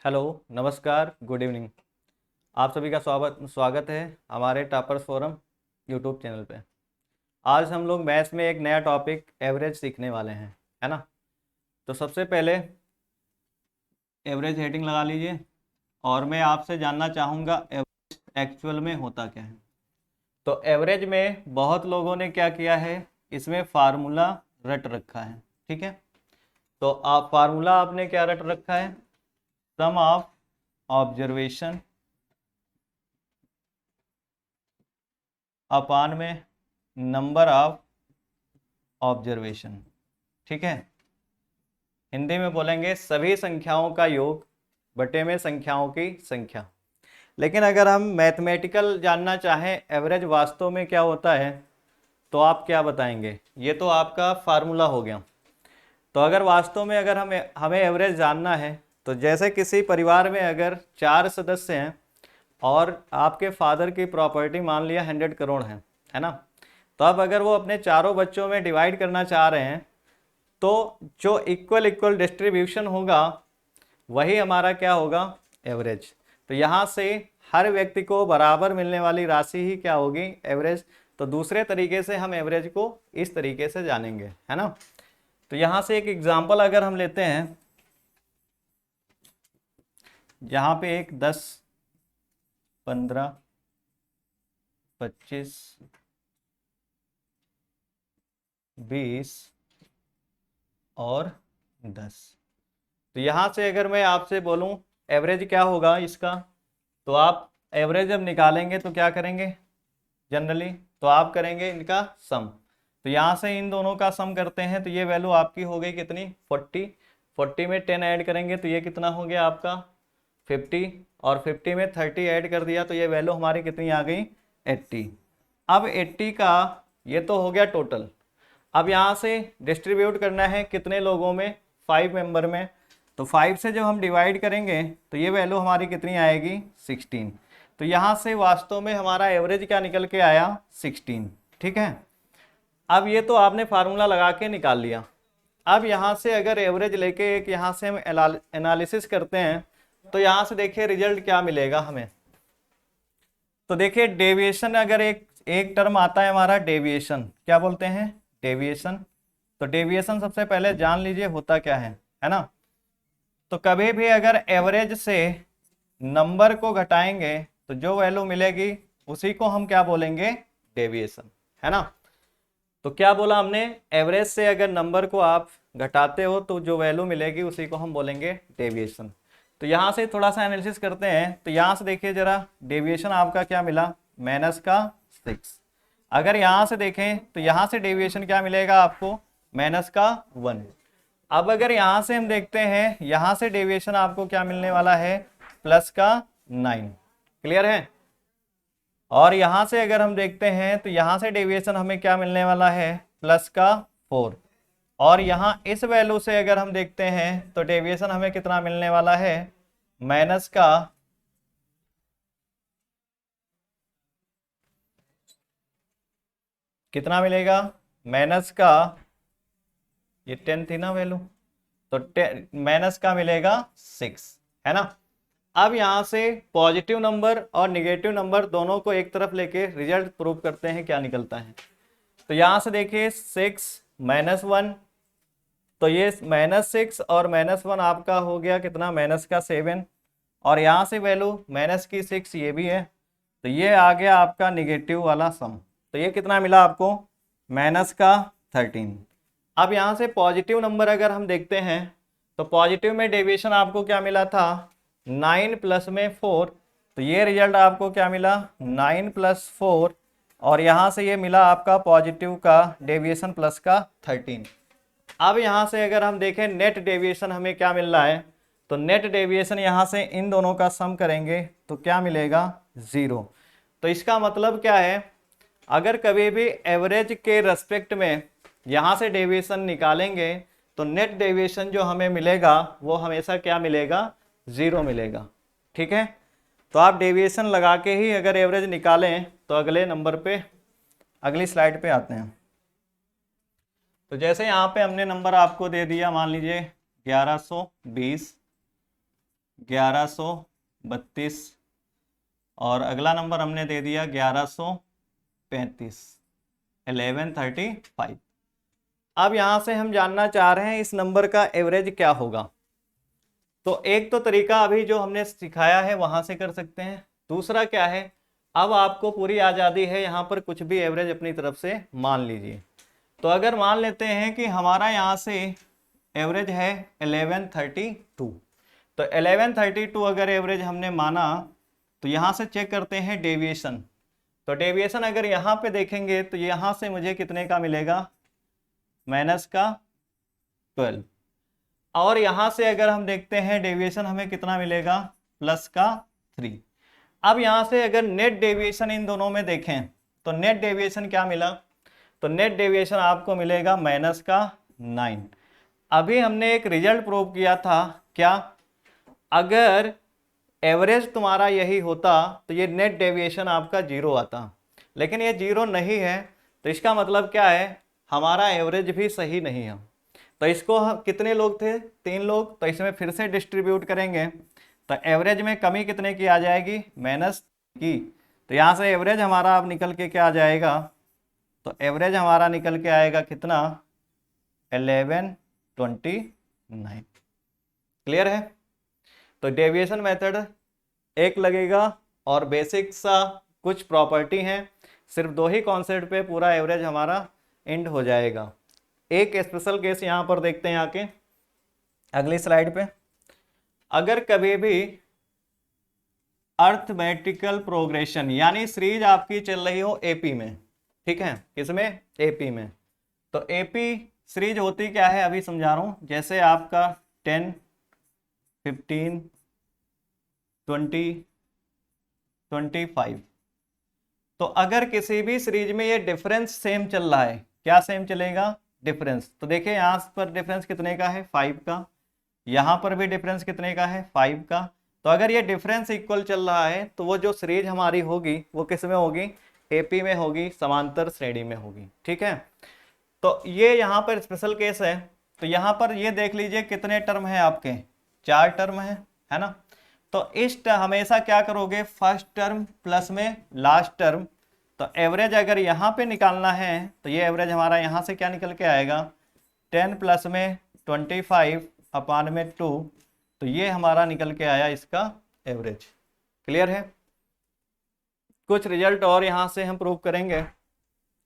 Hello, नमस्कार, good evening. आप सभी का स्वागत है हमारे टॉपर्स फोरम यूट्यूब चैनल पे। आज हम लोग मैथ्स में एक नया टॉपिक एवरेज सीखने वाले हैं, है ना। तो सबसे पहले एवरेज हेडिंग लगा लीजिए और मैं आपसे जानना चाहूँगा एवरेज एक्चुअल में होता क्या है। तो एवरेज में बहुत लोगों ने क्या किया है, इसमें फार्मूला रट रखा है, ठीक है। तो आप फार्मूला आपने क्या रट रखा है, सम ऑफ ऑब्जर्वेशन अपान में नंबर ऑफ ऑब्जर्वेशन, ठीक है। हिंदी में बोलेंगे सभी संख्याओं का योग बटे में संख्याओं की संख्या। लेकिन अगर हम मैथमेटिकल जानना चाहें एवरेज वास्तव में क्या होता है, तो आप क्या बताएंगे। ये तो आपका फार्मूला हो गया। तो अगर वास्तव में अगर हमें एवरेज जानना है, तो जैसे किसी परिवार में अगर 4 सदस्य हैं और आपके फादर की प्रॉपर्टी मान लिया 100 करोड़ है ना। तो अब अगर वो अपने चारों बच्चों में डिवाइड करना चाह रहे हैं, तो जो इक्वल इक्वल डिस्ट्रीब्यूशन होगा वही हमारा क्या होगा, एवरेज। तो यहाँ से हर व्यक्ति को बराबर मिलने वाली राशि ही क्या होगी, एवरेज। तो दूसरे तरीके से हम एवरेज को इस तरीके से जानेंगे, है ना। तो यहाँ से एक एग्जांपल अगर हम लेते हैं, यहाँ पे एक 10, 15, 25, 20 और 10। तो यहाँ से अगर मैं आपसे बोलूँ एवरेज क्या होगा इसका, तो आप एवरेज जब निकालेंगे तो क्या करेंगे, जनरली तो आप करेंगे इनका सम। तो यहाँ से इन दोनों का सम करते हैं तो ये वैल्यू आपकी हो गई कितनी, 40। 40 में 10 ऐड करेंगे तो ये कितना हो गया आपका 50, और 50 में 30 ऐड कर दिया तो ये वैल्यू हमारी कितनी आ गई, 80। अब 80 का ये तो हो गया टोटल। अब यहाँ से डिस्ट्रीब्यूट करना है कितने लोगों में, 5 मेंबर में। तो 5 से जब हम डिवाइड करेंगे तो ये वैल्यू हमारी कितनी आएगी, 16। तो यहाँ से वास्तव में हमारा एवरेज क्या निकल के आया, 16, ठीक है। अब ये तो आपने फार्मूला लगा के निकाल लिया। अब यहाँ से अगर एवरेज लेके एक यहाँ से हम एनालिसिस करते हैं, तो यहाँ से देखिए रिजल्ट क्या मिलेगा हमें। तो देखिए डेविएशन, अगर एक एक टर्म आता है हमारा डेविएशन, क्या बोलते हैं, डेविएशन। तो डेविएशन सबसे पहले जान लीजिए होता क्या है ना। तो कभी भी अगर एवरेज से नंबर को घटाएंगे तो जो वैल्यू मिलेगी उसी को हम क्या बोलेंगे, डेविएशन, है ना। तो क्या बोला हमने, एवरेज से अगर नंबर को आप घटाते हो तो जो वैल्यू मिलेगी उसी को हम बोलेंगे डेविएशन। तो यहाँ से थोड़ा सा एनालिसिस करते हैं। तो यहाँ से देखिए जरा, डेविएशन आपका क्या मिला, -6। अगर यहाँ से देखें तो यहाँ से डेविएशन क्या मिलेगा आपको, -1। अब अगर यहाँ से हम देखते हैं, यहाँ से डेविएशन आपको क्या मिलने वाला है, +9। क्लियर है। और यहाँ से अगर हम देखते हैं तो यहाँ से डेविएशन हमें क्या मिलने वाला है, +4। और यहाँ इस वैल्यू से अगर हम देखते हैं तो डेविएशन हमें कितना मिलने वाला है, माइनस का कितना मिलेगा, माइनस का ये 10 थी ना वैल्यू, तो माइनस का मिलेगा 6, है ना। अब यहाँ से पॉजिटिव नंबर और निगेटिव नंबर दोनों को एक तरफ लेके रिजल्ट प्रूव करते हैं क्या निकलता है। तो यहाँ से देखिए 6 -1, तो ये -6 और -1 आपका हो गया कितना, -7। और यहाँ से वैल्यू -6 ये भी है, तो ये आ गया आपका निगेटिव वाला सम। तो ये कितना मिला आपको, -13। अब यहाँ से पॉजिटिव नंबर अगर हम देखते हैं तो पॉजिटिव में डेविएशन आपको क्या मिला था, 9 प्लस में 4। तो ये रिजल्ट आपको क्या मिला, 9 + 4। और यहाँ से ये मिला आपका पॉजिटिव का डेविएशन प्लस का 13। अब यहाँ से अगर हम देखें नेट डेविएशन हमें क्या मिल रहा है, तो नेट डेविएशन यहाँ से इन दोनों का सम करेंगे तो क्या मिलेगा, 0। तो इसका मतलब क्या है, अगर कभी भी एवरेज के रेस्पेक्ट में यहाँ से डेविएशन निकालेंगे तो नेट डेविएशन जो हमें मिलेगा वो हमेशा क्या मिलेगा, 0 मिलेगा, ठीक है। तो आप डेविएशन लगा के ही अगर एवरेज निकालें तो अगले नंबर पे, अगली स्लाइड पे आते हैं। तो जैसे यहाँ पे हमने नंबर आपको दे दिया, मान लीजिए 1120, 1132 और अगला नंबर हमने दे दिया 1135, 1135। अब यहाँ से हम जानना चाह रहे हैं इस नंबर का एवरेज क्या होगा। तो एक तो तरीका अभी जो हमने सिखाया है वहां से कर सकते हैं। दूसरा क्या है, अब आपको पूरी आज़ादी है, यहाँ पर कुछ भी एवरेज अपनी तरफ से मान लीजिए। तो अगर मान लेते हैं कि हमारा यहाँ से एवरेज है 1132, तो 1132 अगर एवरेज हमने माना तो यहाँ से चेक करते हैं डेविएशन। तो डेविएशन अगर यहाँ पे देखेंगे तो यहाँ से मुझे कितने का मिलेगा, माइनस का 12। और यहाँ से अगर हम देखते हैं डेविएशन हमें कितना मिलेगा, प्लस का 3। अब यहाँ से अगर नेट डेविएशन इन दोनों में देखें तो नेट डेविएशन क्या मिला, तो नेट डेविएशन आपको मिलेगा माइनस का 9। अभी हमने एक रिजल्ट प्रूव किया था, क्या, अगर एवरेज तुम्हारा यही होता तो ये नेट डेविएशन आपका 0 आता, लेकिन ये 0 नहीं है। तो इसका मतलब क्या है, हमारा एवरेज भी सही नहीं है। तो इसको कितने लोग थे, 3 लोग, तो इसमें फिर से डिस्ट्रीब्यूट करेंगे तो एवरेज में कमी कितने की आ जाएगी, माइनस की। तो यहाँ से एवरेज हमारा अब निकल के क्या आ जाएगा, तो एवरेज हमारा निकल के आएगा कितना, 1129। क्लियर है। तो डेविएशन मेथड एक लगेगा और बेसिक सा कुछ प्रॉपर्टी हैं, सिर्फ 2 ही कॉन्सेप्ट पे पूरा एवरेज हमारा एंड हो जाएगा। एक स्पेशल केस यहाँ पर देखते हैं आके अगली स्लाइड पे। अगर कभी भी अर्थमेटिकल प्रोग्रेशन यानी सीरीज आपकी चल रही हो एपी में, ठीक है, किसमें, एपी में, तो एपी सीरीज होती क्या है अभी समझा रहा हूँ। जैसे आपका 10, 15, 20, 25, तो अगर किसी भी सीरीज में ये डिफरेंस सेम चल रहा है, क्या सेम चलेगा, डिफरेंस। तो देखिए यहाँ पर डिफरेंस कितने का है, 5 का, यहाँ पर भी डिफरेंस कितने का है, 5 का। तो अगर ये डिफरेंस इक्वल चल रहा है तो वो जो सीरीज हमारी होगी वो किस में होगी, एपी में होगी, समांतर श्रेणी में होगी, ठीक है। तो ये यहाँ पर स्पेशल केस है। तो यहाँ पर ये देख लीजिए कितने टर्म है आपके, 4 टर्म है ना। तो इस हमेशा क्या करोगे, फर्स्ट टर्म प्लस में लास्ट टर्म। तो एवरेज अगर यहाँ पे निकालना है तो ये एवरेज हमारा यहाँ से क्या निकल के आएगा, 10 प्लस में 25 अपान में 2, तो ये हमारा निकल के आया इसका एवरेज। क्लियर है। कुछ रिजल्ट और यहाँ से हम प्रूव करेंगे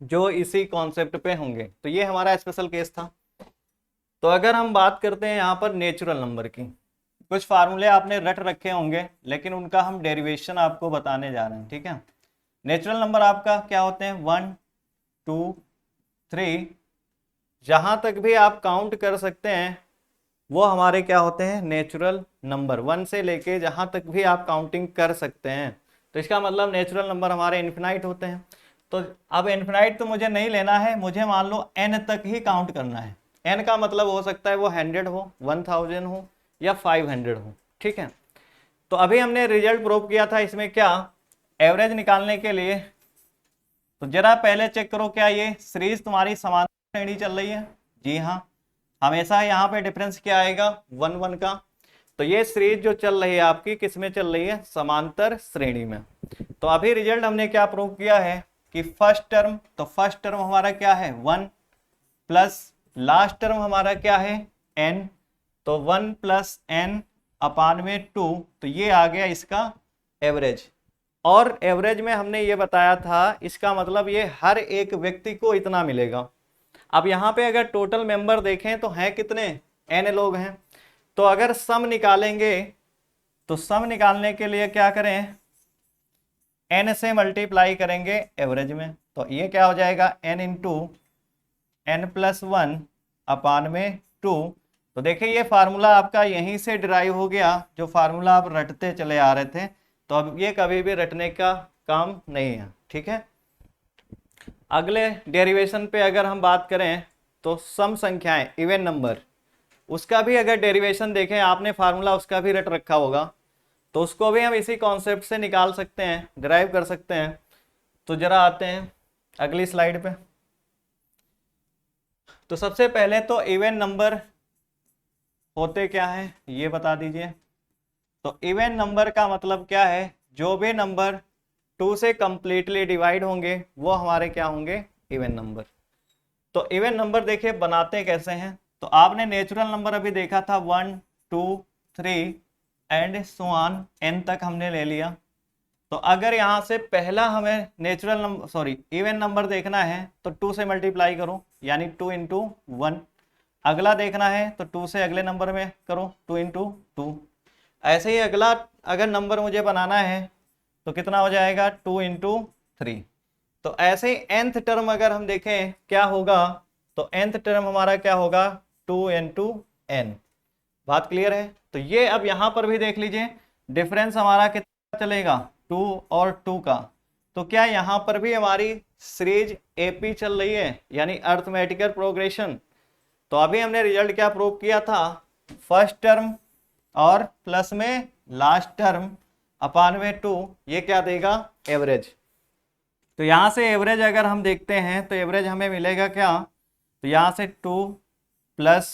जो इसी कॉन्सेप्ट पे होंगे। तो ये हमारा स्पेशल केस था। तो अगर हम बात करते हैं यहाँ पर नेचुरल नंबर की, कुछ फार्मूले आपने रट रखे होंगे लेकिन उनका हम डेरिवेशन आपको बताने जा रहे हैं, ठीक है। नेचुरल नंबर आपका क्या होते हैं, 1, 2, 3, जहां तक भी आप काउंट कर सकते हैं वो हमारे क्या होते हैं, नेचुरल नंबर। 1 से लेके जहां तक भी आप काउंटिंग कर सकते हैं, तो इसका मतलब नेचुरल नंबर हमारे इन्फिनाइट होते हैं। तो अब इन्फिनाइट तो मुझे नहीं लेना है, मुझे मान लो n तक ही काउंट करना है। n का मतलब हो सकता है वो 100 हो, 1000 हो या 500 हो, ठीक है। तो अभी हमने रिजल्ट प्रूव किया था इसमें क्या, एवरेज निकालने के लिए। तो जरा पहले चेक करो क्या ये सीरीज तुम्हारी समान श्रेणी चल रही है, जी हाँ। हमेशा यहाँ पे डिफरेंस क्या आएगा, 1 1 का। तो ये सीरीज जो चल रही है आपकी किस में चल रही है, समांतर श्रेणी में। तो अभी रिजल्ट हमने क्या प्रूव किया है कि फर्स्ट टर्म, तो फर्स्ट टर्म हमारा क्या है 1 प्लस लास्ट टर्म हमारा क्या है n, तो 1 प्लस n अपान में 2, तो ये आ गया इसका एवरेज। और एवरेज में हमने ये बताया था, इसका मतलब ये हर एक व्यक्ति को इतना मिलेगा। अब यहाँ पे अगर टोटल मेंबर देखें तो हैं कितने, n लोग हैं। तो अगर सम निकालेंगे तो सम निकालने के लिए क्या करें, n से मल्टीप्लाई करेंगे एवरेज में। तो ये क्या हो जाएगा, n इंटू n प्लस 1 अपान में 2। तो देखिए ये फार्मूला आपका यहीं से डिराइव हो गया, जो फार्मूला आप रटते चले आ रहे थे। तो अब ये कभी भी रटने का काम नहीं है, ठीक है। अगले डेरिवेशन पे अगर हम बात करें तो सम संख्याएं, इवन नंबर, उसका भी अगर डेरिवेशन देखें, आपने फार्मूला उसका भी रट रखा होगा, तो उसको भी हम इसी कॉन्सेप्ट से निकाल सकते हैं, डिराइव कर सकते हैं। तो जरा आते हैं अगली स्लाइड पे। तो सबसे पहले तो इवन नंबर होते क्या है ये बता दीजिए। तो इवन नंबर का मतलब क्या है, जो भी नंबर 2 से कंप्लीटली डिवाइड होंगे वो हमारे क्या होंगे, इवन नंबर। तो इवन नंबर देखिए बनाते कैसे हैं, तो आपने नेचुरल नंबर अभी देखा था 1 2 3 एंड सो ऑन n तक हमने ले लिया। तो अगर यहाँ से पहला हमें natural number sorry even number देखना है तो 2 से मल्टीप्लाई करो, यानी 2 इंटू 1। अगला देखना है तो 2 से अगले नंबर में करो, 2 इंटू 2। ऐसे ही अगला अगर नंबर मुझे बनाना है तो कितना हो जाएगा, 2 इंटू 3। तो ऐसे ही nth टर्म अगर हम देखें क्या होगा, तो nth टर्म हमारा क्या होगा, 2 इंटू n। बात क्लियर है। तो ये अब यहाँ पर भी देख लीजिए डिफरेंस हमारा कितना चलेगा, 2 और 2 का। तो क्या यहाँ पर भी हमारी सीरीज एपी चल रही है, यानी अर्थमेटिकल प्रोग्रेशन। तो अभी हमने रिजल्ट क्या प्रूव किया था, फर्स्ट टर्म और प्लस में लास्ट टर्म अपान में 2, ये क्या देगा, एवरेज। तो यहाँ से एवरेज अगर हम देखते हैं तो एवरेज हमें मिलेगा क्या, तो यहाँ से 2 प्लस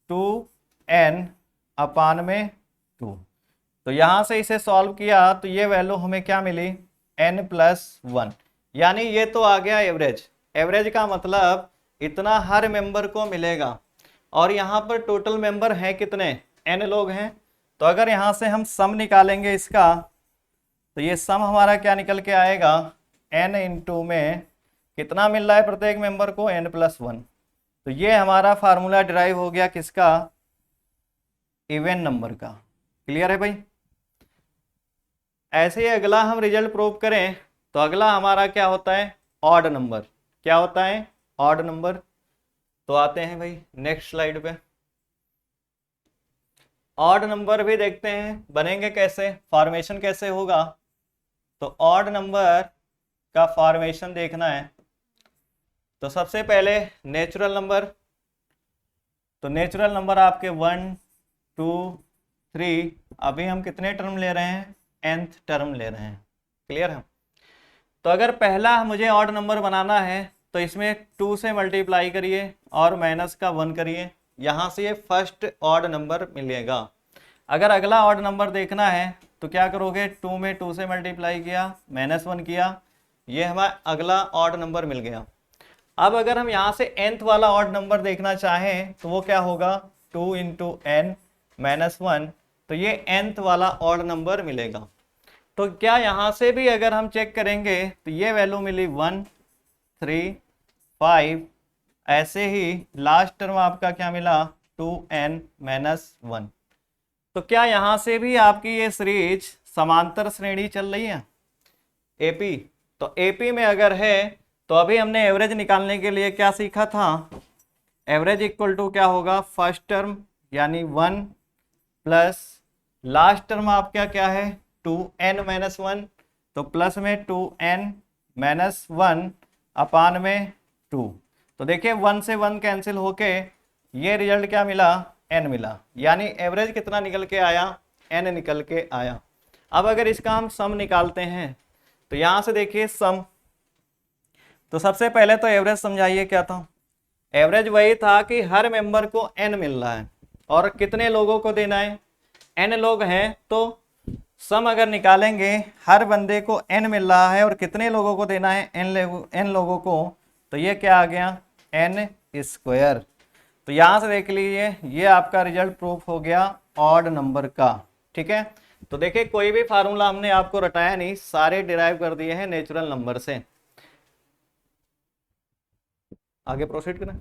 2n अपान में 2। तो यहाँ से इसे सॉल्व किया तो ये वैल्यू हमें क्या मिली, n प्लस 1, यानी ये तो आ गया एवरेज। एवरेज का मतलब इतना हर मेंबर को मिलेगा, और यहाँ पर टोटल मेंबर हैं कितने, n लोग हैं। तो अगर यहाँ से हम सम निकालेंगे इसका, तो ये सम हमारा क्या निकल के आएगा, n इंटू में कितना मिल रहा है प्रत्येक मेंबर को, n प्लस 1। तो ये हमारा फार्मूला डिराइव हो गया किसका, इवन नंबर का। क्लियर है भाई। ऐसे ही अगला हम रिजल्ट प्रूव करें तो अगला हमारा क्या होता है, ऑड नंबर। क्या होता है, ऑड नंबर। तो आते हैं भाई नेक्स्ट स्लाइड पे। ऑड नंबर भी देखते हैं बनेंगे कैसे, फॉर्मेशन कैसे होगा। तो ऑड नंबर का फॉर्मेशन देखना है तो सबसे पहले नेचुरल नंबर। तो नेचुरल नंबर आपके 1 2 3, अभी हम कितने टर्म ले रहे हैं, nth टर्म ले रहे हैं। क्लियर है। तो अगर पहला मुझे ऑड नंबर बनाना है तो इसमें 2 से मल्टीप्लाई करिए और माइनस का 1 करिए, यहाँ से ये फर्स्ट ऑड नंबर मिलेगा। अगर अगला ऑड नंबर देखना है तो क्या करोगे, 2 में 2 से मल्टीप्लाई किया, माइनस 1 किया, ये हमारा अगला ऑड नंबर मिल गया। अब अगर हम यहाँ से nth वाला ऑड नंबर देखना चाहें तो वो क्या होगा, 2 इंटू n माइनस 1। तो ये nth वाला ऑड नंबर मिलेगा। तो क्या यहाँ से भी अगर हम चेक करेंगे तो ये वैल्यू मिली 1 3 5, ऐसे ही लास्ट टर्म आपका क्या मिला, 2n माइनस 1। तो क्या यहाँ से भी आपकी ये सीरीज समांतर श्रेणी चल रही है, एपी। तो एपी में अगर है तो अभी हमने एवरेज निकालने के लिए क्या सीखा था, एवरेज इक्वल टू क्या होगा, फर्स्ट टर्म यानी 1 प्लस लास्ट टर्म आपका क्या है, 2n माइनस 1। तो प्लस में 2n माइनस 1 अपान में 2। तो देखिए 1 से 1 कैंसिल होके ये रिजल्ट क्या मिला, n मिला, यानी एवरेज कितना निकल के आया, n निकल के आया। अब अगर इसका हम सम निकालते हैं तो यहाँ से देखिए सम। तो सबसे पहले तो एवरेज समझाइए क्या था, एवरेज वही था कि हर मेंबर को n मिल रहा है और कितने लोगों को देना है, n लोग हैं। तो सम अगर निकालेंगे, हर बंदे को n मिल रहा है और कितने लोगों को देना है, n लोगों को। तो ये क्या आ गया, n स्क्वायर। तो यहाँ से देख लीजिए ये आपका रिजल्ट प्रूफ हो गया ऑड नंबर का। ठीक है। तो देखिए कोई भी फार्मूला हमने आपको रटाया नहीं, सारे डिराइव कर दिए हैं नेचुरल नंबर से। आगे प्रोसीड करें।